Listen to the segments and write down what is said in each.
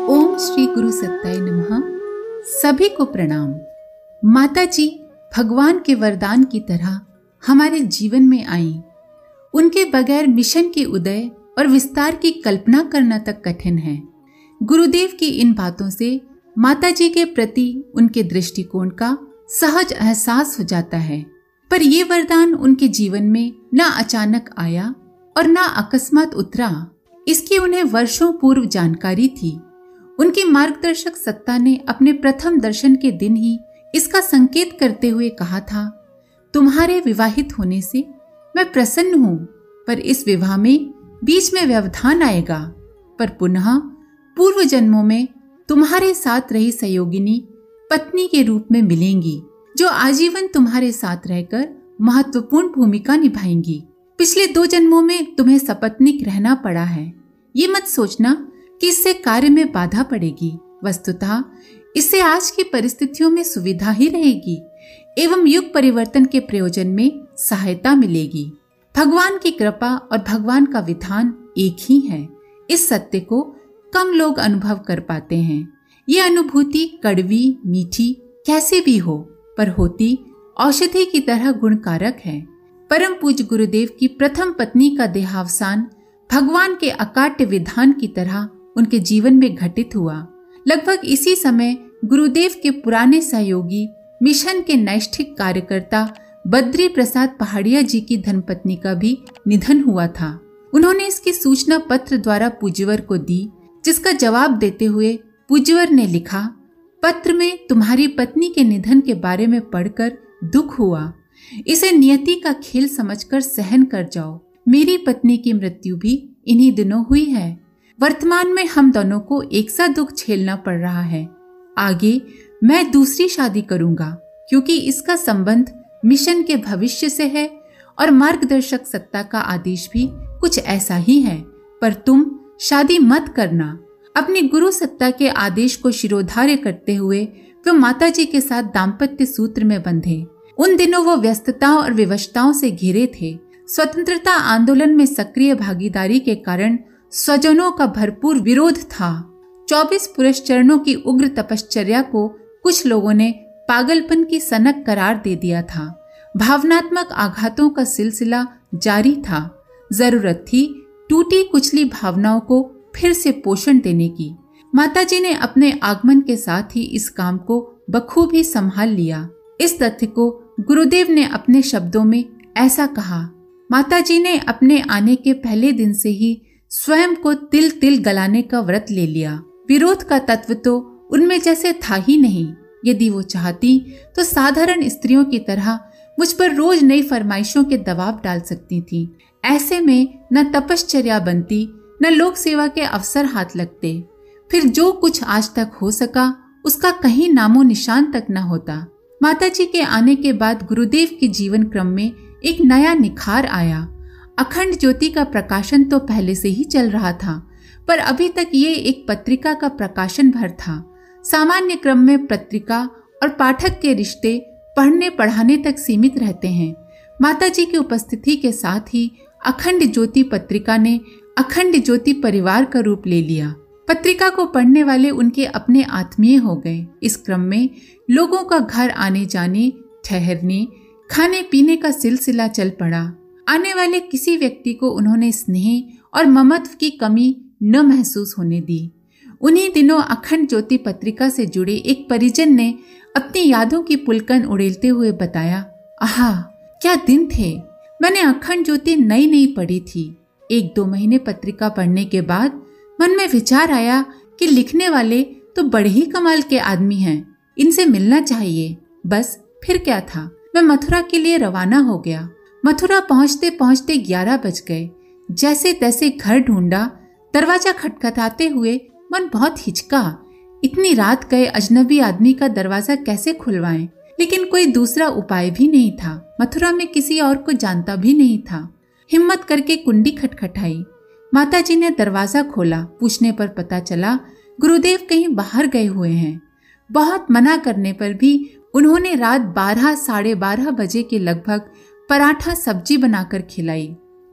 ओम श्री गुरु सत्ताय नमः। सभी को प्रणाम। माता जी भगवान के वरदान की तरह हमारे जीवन में आई। उनके बगैर मिशन के उदय और विस्तार की कल्पना करना तक कठिन है। गुरुदेव की इन बातों से माता जी के प्रति उनके दृष्टिकोण का सहज एहसास हो जाता है। पर ये वरदान उनके जीवन में न अचानक आया और न अकस्मात उतरा। इसकी उन्हें वर्षों पूर्व जानकारी थी। उनकी मार्गदर्शक सत्ता ने अपने प्रथम दर्शन के दिन ही इसका संकेत करते हुए कहा था, तुम्हारे विवाहित होने से मैं प्रसन्न हूं, पर इस विवाह में बीच में व्यवधान आएगा। पर पुनः पूर्व जन्मों में तुम्हारे साथ रही सहयोगिनी पत्नी के रूप में मिलेंगी, जो आजीवन तुम्हारे साथ रहकर महत्वपूर्ण भूमिका निभाएंगी। पिछले 2 जन्मों में तुम्हें सपत्नीक रहना पड़ा है। ये मत सोचना कि इससे कार्य में बाधा पड़ेगी। वस्तुतः इससे आज की परिस्थितियों में सुविधा ही रहेगी एवं युग परिवर्तन के प्रयोजन में सहायता मिलेगी। भगवान की कृपा और भगवान का विधान एक ही है। इस सत्य को कम लोग अनुभव कर पाते हैं। ये अनुभूति कड़वी मीठी कैसे भी हो, पर होती औषधि की तरह गुणकारक है। परम पूज्य गुरुदेव की प्रथम पत्नी का देहावसान भगवान के अकाट्य विधान की तरह उनके जीवन में घटित हुआ। लगभग इसी समय गुरुदेव के पुराने सहयोगी मिशन के नैष्ठिक कार्यकर्ता बद्री प्रसाद पहाड़िया जी की धर्मपत्नी का भी निधन हुआ था। उन्होंने इसकी सूचना पत्र द्वारा पूज्यवर को दी, जिसका जवाब देते हुए पूज्यवर ने लिखा, पत्र में तुम्हारी पत्नी के निधन के बारे में पढ़कर दुख हुआ। इसे नियति का खेल समझकर सहन कर जाओ। मेरी पत्नी की मृत्यु भी इन्हीं दिनों हुई है। वर्तमान में हम दोनों को एक सा दुख झेलना पड़ रहा है। आगे मैं दूसरी शादी करूंगा, क्योंकि इसका संबंध मिशन के भविष्य से है और मार्गदर्शक सत्ता का आदेश भी कुछ ऐसा ही है। पर तुम शादी मत करना। अपनी गुरु सत्ता के आदेश को शिरोधार्य करते हुए वे माता जी के साथ दाम्पत्य सूत्र में बंधे। उन दिनों वो व्यस्तताओं और विवशताओं से घिरे थे। स्वतंत्रता आंदोलन में सक्रिय भागीदारी के कारण स्वजनों का भरपूर विरोध था। 24 पुरस्चरणों की उग्र तपश्चर्या को कुछ लोगों ने पागलपन की सनक करार दे दिया था। भावनात्मक आघातों का सिलसिला जारी था। जरूरत थी टूटी कुचली भावनाओं को फिर से पोषण देने की। माताजी ने अपने आगमन के साथ ही इस काम को बखूबी संभाल लिया। इस तथ्य को गुरुदेव ने अपने शब्दों में ऐसा कहा, माताजी ने अपने आने के पहले दिन से ही स्वयं को तिल तिल गलाने का व्रत ले लिया। विरोध का तत्व तो उनमें जैसे था ही नहीं। यदि वो चाहती तो साधारण स्त्रियों की तरह मुझ पर रोज नई फरमाइशों के दबाव डाल सकती थी। ऐसे में न तपश्चर्या बनती, न लोक सेवा के अवसर हाथ लगते। फिर जो कुछ आज तक हो सका उसका कहीं नामो निशान तक न होता। माताजी के आने के बाद गुरुदेव के जीवन क्रम में एक नया निखार आया। अखंड ज्योति का प्रकाशन तो पहले से ही चल रहा था, पर अभी तक ये एक पत्रिका का प्रकाशन भर था। सामान्य क्रम में पत्रिका और पाठक के रिश्ते पढ़ने पढ़ाने तक सीमित रहते हैं। माताजी की उपस्थिति के साथ ही अखंड ज्योति पत्रिका ने अखंड ज्योति परिवार का रूप ले लिया। पत्रिका को पढ़ने वाले उनके अपने आत्मीय हो गए। इस क्रम में लोगों का घर आने जाने, ठहरने, खाने पीने का सिलसिला चल पड़ा। आने वाले किसी व्यक्ति को उन्होंने स्नेह और ममत्व की कमी न महसूस होने दी। उन्हीं दिनों अखंड ज्योति पत्रिका से जुड़े एक परिजन ने अपनी यादों की पुलकन उड़ेलते हुए बताया, आहा क्या दिन थे। मैंने अखंड ज्योति नई नई पढ़ी थी। 1-2 महीने पत्रिका पढ़ने के बाद मन में विचार आया कि लिखने वाले तो बड़े ही कमाल के आदमी हैं, इनसे मिलना चाहिए। बस फिर क्या था, मैं मथुरा के लिए रवाना हो गया। मथुरा पहुंचते पहुंचते 11 बज गए। जैसे तैसे घर ढूंढा। दरवाजा खटखटाते हुए मन बहुत हिचका। इतनी रात गए अजनबी आदमी का दरवाजा कैसे खुलवाएं? लेकिन कोई दूसरा उपाय भी नहीं था। मथुरा में किसी और को जानता भी नहीं था। हिम्मत करके कुंडी खटखटाई। माताजी ने दरवाजा खोला। पूछने पर पता चला गुरुदेव कहीं बाहर गए हुए हैं। बहुत मना करने पर भी उन्होंने रात 12 साढ़े 12 बजे के लगभग पराठा सब्जी बनाकर खिलाई।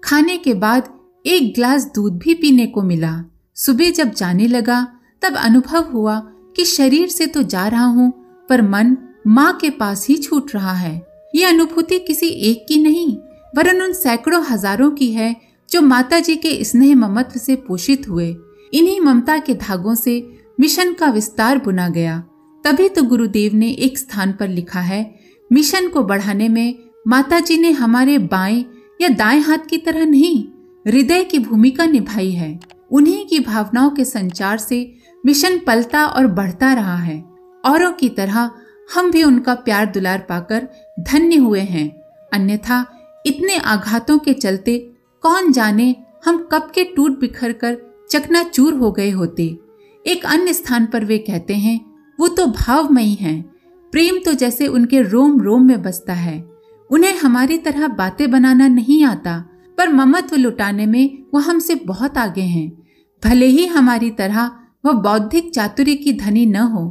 खाने के बाद 1 गिलास दूध भी पीने को मिला। सुबह जब जाने लगा तब अनुभव हुआ कि शरीर से तो जा रहा हूँ पर मन माँ के पास ही छूट रहा है। ये अनुभूति किसी एक की नहीं वरन उन सैकड़ों हजारों की है जो माता जी के स्नेह ममत्व से पोषित हुए। इन्हीं ममता के धागों से मिशन का विस्तार बुना गया। तभी तो गुरुदेव ने एक स्थान पर लिखा है, मिशन को बढ़ाने में माता जी ने हमारे बाएं या दाएं हाथ की तरह नहीं, हृदय की भूमिका निभाई है। उन्हीं की भावनाओं के संचार से मिशन पलता और बढ़ता रहा है। औरों की तरह हम भी उनका प्यार दुलार पाकर धन्य हुए हैं, अन्यथा इतने आघातों के चलते कौन जाने हम कब के टूट बिखर कर चकनाचूर हो गए होते। एक अन्य स्थान पर वे कहते हैं, वो तो भावमयी हैं, प्रेम तो जैसे उनके रोम रोम में बसता है। उन्हें हमारी तरह बातें बनाना नहीं आता, पर ममत्व लुटाने में वो हमसे बहुत आगे हैं। भले ही हमारी तरह वह बौद्धिक चातुर्य की धनी न हो,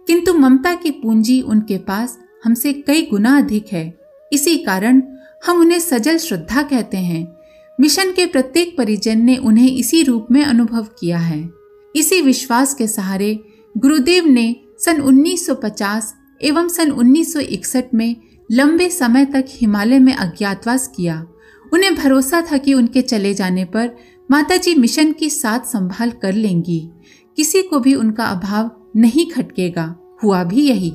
किंतु ममता की पूंजी उनके पास हमसे कई गुना अधिक है। इसी कारण हम उन्हें सजल श्रद्धा कहते हैं। मिशन के प्रत्येक परिजन ने उन्हें इसी रूप में अनुभव किया है। इसी विश्वास के सहारे गुरुदेव ने सन 1950 एवं सन 1961 में लंबे समय तक हिमालय में अज्ञातवास किया। उन्हें भरोसा था कि उनके चले जाने पर माताजी मिशन की साथ संभाल कर लेंगी, किसी को भी उनका अभाव नहीं खटकेगा। हुआ भी यही।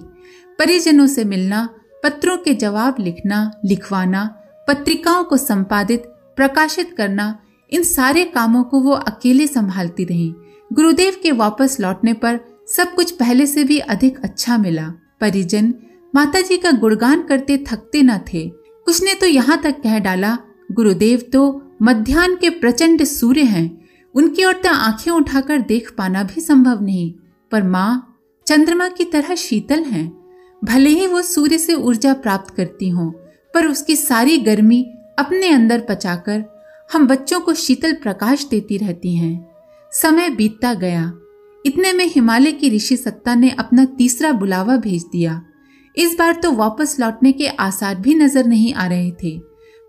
परिजनों से मिलना, पत्रों के जवाब लिखना, लिखवाना, पत्रिकाओं को संपादित प्रकाशित करना, इन सारे कामों को वो अकेले संभालती रही। गुरुदेव के वापस लौटने पर सब कुछ पहले से भी अधिक अच्छा मिला। परिजन माताजी का गुणगान करते थकते न थे। कुछ ने तो यहाँ तक कह डाला, गुरुदेव तो मध्याह्न के प्रचंड सूर्य हैं, उनकी ओर तो आंखें उठाकर देख पाना भी संभव नहीं। पर माँ चंद्रमा की तरह शीतल हैं। भले ही वो सूर्य से ऊर्जा प्राप्त करती हों, पर उसकी सारी गर्मी अपने अंदर पचाकर हम बच्चों को शीतल प्रकाश देती रहती हैं। समय बीतता गया। इतने में हिमालय की ऋषि सत्ता ने अपना तीसरा बुलावा भेज दिया। इस बार तो वापस लौटने के आसार भी नजर नहीं आ रहे थे।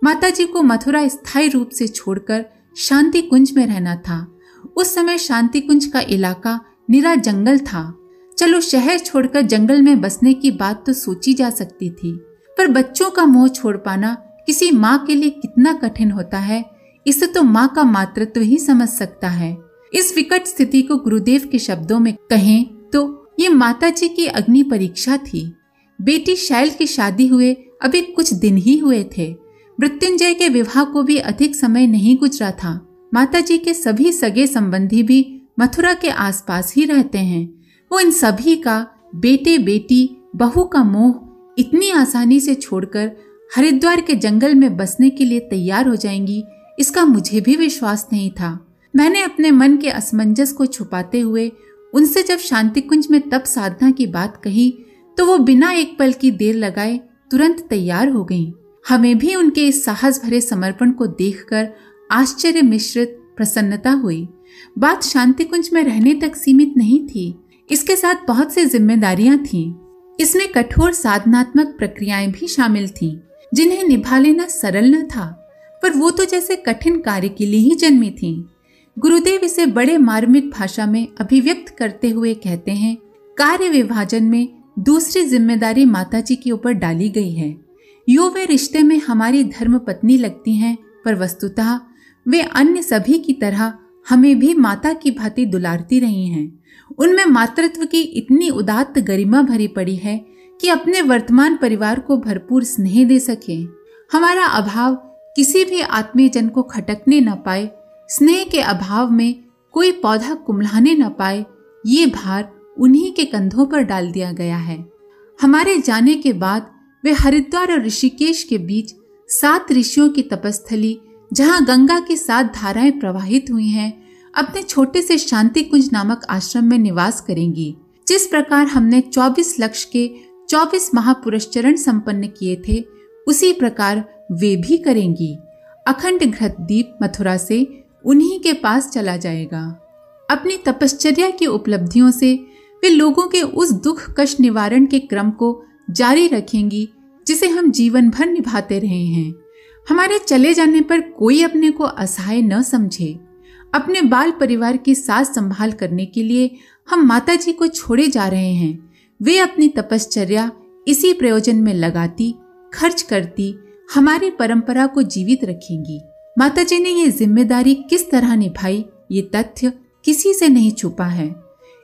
माताजी को मथुरा स्थायी रूप से छोड़कर शांति कुंज में रहना था। उस समय शांति कुंज का इलाका निरा जंगल था। चलो शहर छोड़कर जंगल में बसने की बात तो सोची जा सकती थी, पर बच्चों का मोह छोड़ पाना किसी माँ के लिए कितना कठिन होता है, इसे तो माँ का मातृत्व ही समझ सकता है। इस विकट स्थिति को गुरुदेव के शब्दों में कहें तो ये माताजी की अग्नि परीक्षा थी। बेटी शैल की शादी हुए अभी कुछ दिन ही हुए थे। मृत्युंजय के विवाह को भी अधिक समय नहीं गुजरा था। माताजी के सभी सगे संबंधी भी मथुरा के आसपास ही रहते हैं। वो इन सभी का बेटे बेटी बहू का मोह इतनी आसानी से छोड़कर हरिद्वार के जंगल में बसने के लिए तैयार हो जाएंगी, इसका मुझे भी विश्वास नहीं था। मैंने अपने मन के असमंजस को छुपाते हुए उनसे जब शांति कुंज में तप साधना की बात कही तो वो बिना एक पल की देर लगाए तुरंत तैयार हो गईं। हमें भी उनके इस साहस भरे समर्पण को देखकर आश्चर्य मिश्रित प्रसन्नता हुई। बात शांति कुंज में रहने तक सीमित नहीं थी, इसके साथ बहुत सी जिम्मेदारियां थीं। इसमें कठोर साधनात्मक प्रक्रियाएं भी शामिल थीं, जिन्हें निभा लेना सरल न था, पर वो तो जैसे कठिन कार्य के लिए ही जन्मी थीं। गुरुदेव इसे बड़े मार्मिक भाषा में अभिव्यक्त करते हुए कहते हैं, कार्य विभाजन में दूसरी जिम्मेदारी माताजी के ऊपर डाली गई है। यो वे रिश्ते में हमारी धर्म पत्नी लगती हैं, पर वस्तुतः वे अन्य सभी की तरह हमें भी माता की भांति दुलारती रही हैं। उनमें मातृत्व की इतनी उदात्त गरिमा भरी पड़ी है कि अपने वर्तमान परिवार को भरपूर स्नेह दे सके। हमारा अभाव किसी भी आत्मीय जन को खटकने न पाए, स्नेह के अभाव में कोई पौधा कुम्हलाने न पाए, ये भार उन्हीं के कंधों पर डाल दिया गया है। हमारे जाने के बाद वे हरिद्वार और ऋषिकेश के बीच 7 ऋषियों की तपस्थली, जहां गंगा की 7 धाराएं प्रवाहित हुई हैं, अपने छोटे से शांति कुंज नामक आश्रम में निवास करेंगी। जिस प्रकार हमने 24 लक्ष के 24 महापुरुष चरण संपन्न किए थे, उसी प्रकार वे भी करेंगी। अखंड घृतदीप मथुरा से उन्हीं के पास चला जाएगा। अपनी तपश्चर्या की उपलब्धियों से वे लोगों के उस दुख कष्ट निवारण के क्रम को जारी रखेंगी जिसे हम जीवन भर निभाते रहे हैं। हमारे चले जाने पर कोई अपने को असहाय न समझे। अपने बाल परिवार की साज संभाल करने के लिए हम माता जी को छोड़े जा रहे हैं। वे अपनी तपश्चर्या इसी प्रयोजन में लगाती, खर्च करती, हमारी परंपरा को जीवित रखेंगी। माता जी ने ये जिम्मेदारी किस तरह निभाई, ये तथ्य किसी से नहीं छुपा है।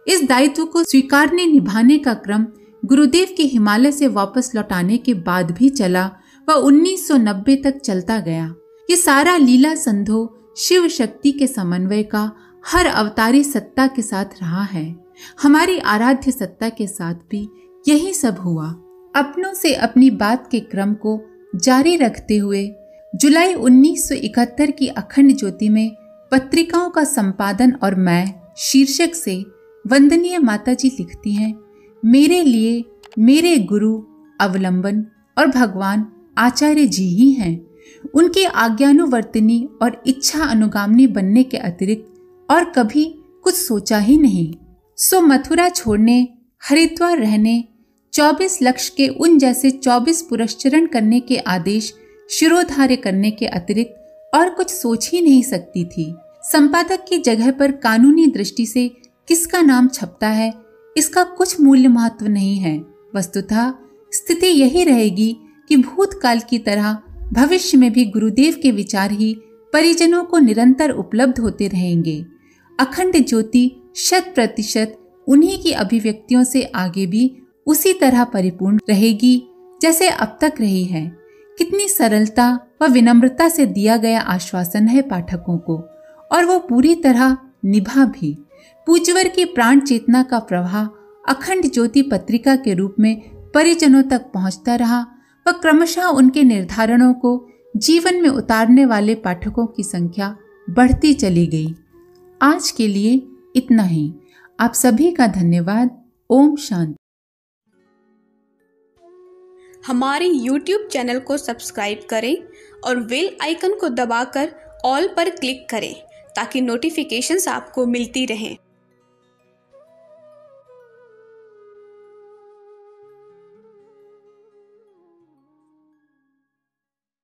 इस दायित्व को स्वीकारने निभाने का क्रम गुरुदेव के हिमालय से वापस लौटाने के बाद भी चला व 1990 तक चलता गया। ये सारा लीला संधो शिव शक्ति के समन्वय का हर अवतारी सत्ता के साथ रहा है। हमारी आराध्य सत्ता के साथ भी यही सब हुआ। अपनों से अपनी बात के क्रम को जारी रखते हुए जुलाई 1971 की अखंड ज्योति में पत्रिकाओं का संपादन और मैं शीर्षक से वंदनीय माता जी लिखती हैं, मेरे लिए मेरे गुरु, अवलंबन और भगवान आचार्य जी ही हैं। उनकी आज्ञानुवर्तिनी और इच्छा अनुगामिनी बनने के अतिरिक्त और कभी कुछ सोचा ही नहीं। सो मथुरा छोड़ने, हरिद्वार रहने, 24 लक्ष्य के उन जैसे 24 पुरस्चरण करने के आदेश शिरोधार्य करने के अतिरिक्त और कुछ सोच ही नहीं सकती थी। संपादक की जगह पर कानूनी दृष्टि से किसका नाम छपता है, इसका कुछ मूल्य महत्व नहीं है। वस्तुतः स्थिति यही रहेगी कि भूतकाल की तरह भविष्य में भी गुरुदेव के विचार ही परिजनों को निरंतर उपलब्ध होते रहेंगे। अखंड ज्योति 100% उन्हीं की अभिव्यक्तियों से आगे भी उसी तरह परिपूर्ण रहेगी जैसे अब तक रही है। कितनी सरलता व विनम्रता से दिया गया आश्वासन है पाठकों को, और वो पूरी तरह निभा भी। पूज्यवर की प्राण चेतना का प्रवाह अखंड ज्योति पत्रिका के रूप में परिजनों तक पहुंचता रहा व क्रमशः उनके निर्धारणों को जीवन में उतारने वाले पाठकों की संख्या बढ़ती चली गई। आज के लिए इतना ही। आप सभी का धन्यवाद। ओम शांति। हमारे YouTube चैनल को सब्सक्राइब करें और बेल आइकन को दबाकर ऑल पर क्लिक करें ताकि नोटिफिकेशंस आपको मिलती रहें।